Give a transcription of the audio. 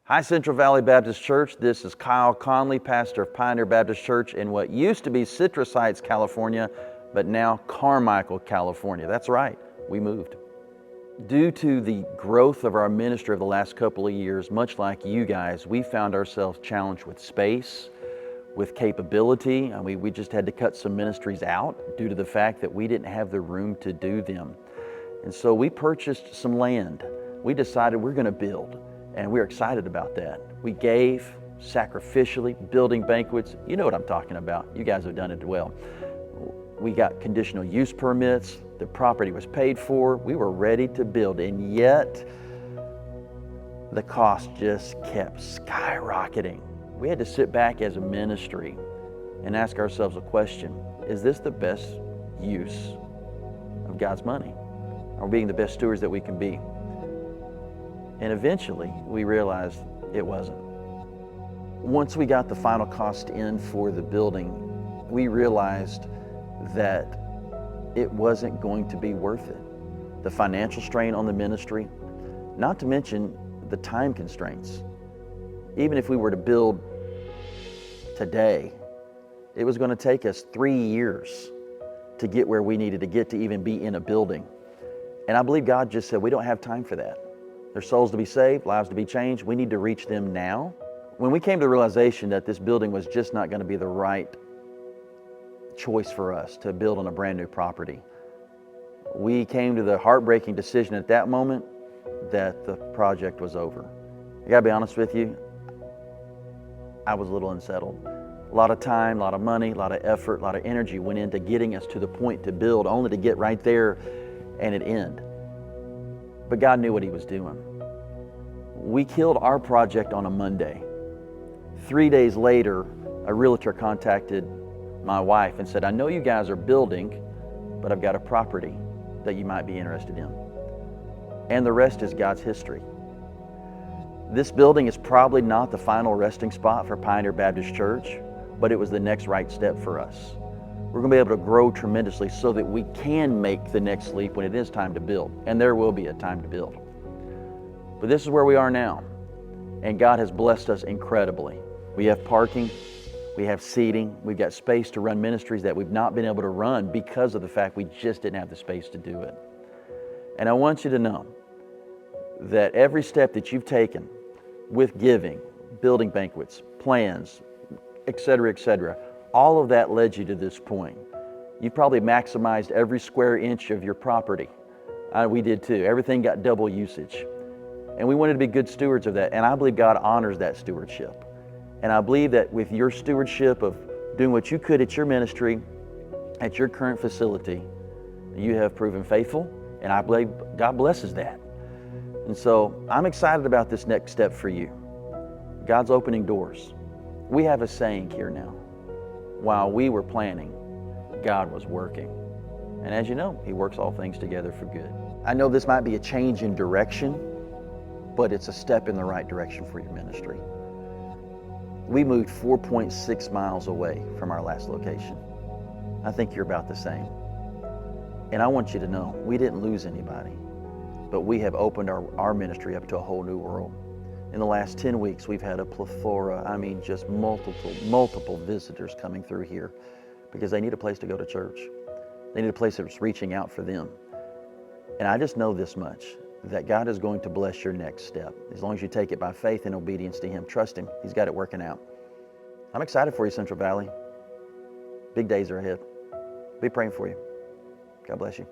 Hi, Central Valley Baptist Church. This is Kyle Conley, pastor of Pioneer Baptist Church in what used to be Citrus Heights, California, but now Carmichael, California. That's right, we moved. Due to the growth of our ministry over the last couple of years, much like you guys, we found ourselves challenged with space, with capability. We just had to cut some ministries out due to the fact that we didn't have the room to do them. And so we purchased some land. We decided we're going to build. And we're excited about that. We gave sacrificially, building banquets. You know what I'm talking about. You guys have done it well. We got conditional use permits. The property was paid for. We were ready to build. And yet, the cost just kept skyrocketing. We had to sit back as a ministry and ask ourselves a question. Is this the best use of God's money? Are we being the best stewards that we can be? And eventually, we realized it wasn't. Once we got the final cost in for the building, we realized that it wasn't going to be worth it. The financial strain on the ministry, not to mention the time constraints. Even if we were to build today, it was going to take us 3 years to get where we needed to get to even be in a building. And I believe God just said, we don't have time for that. There's souls to be saved, lives to be changed. We need to reach them now. When we came to the realization that this building was just not going to be the right choice for us to build on a brand new property, we came to the heartbreaking decision at that moment that the project was over. I gotta be honest with you, I was a little unsettled. A lot of time, a lot of money, a lot of effort, a lot of energy went into getting us to the point to build, only to get right there and it end. But God knew what He was doing. We killed our project on a Monday. 3 days later, a realtor contacted my wife and said, I know you guys are building, but I've got a property that you might be interested in. And the rest is God's history. This building is probably not the final resting spot for Pioneer Baptist Church, but it was the next right step for us. We're going to be able to grow tremendously so that we can make the next leap when it is time to build. And there will be a time to build. But this is where we are now. And God has blessed us incredibly. We have parking, we have seating, we've got space to run ministries that we've not been able to run because of the fact we just didn't have the space to do it. And I want you to know that every step that you've taken with giving, building banquets, plans, etc., all of that led you to this point. You probably maximized every square inch of your property. We did too. Everything got double usage. And we wanted to be good stewards of that. And I believe God honors that stewardship. And I believe that with your stewardship of doing what you could at your ministry, at your current facility, you have proven faithful. And I believe God blesses that. And so I'm excited about this next step for you. God's opening doors. We have a saying here now. While we were planning, God was working. And as you know, He works all things together for good. I know this might be a change in direction, but it's a step in the right direction for your ministry. We moved 4.6 miles away from our last location. I think you're about the same. And I want you to know, we didn't lose anybody, but we have opened our ministry up to a whole new world. In the last 10 weeks, we've had a plethora, just multiple visitors coming through here because they need a place to go to church. They need a place that's reaching out for them. And I just know this much, that God is going to bless your next step. As long as you take it by faith and obedience to Him, trust Him, He's got it working out. I'm excited for you, Central Valley. Big days are ahead. Be praying for you. God bless you.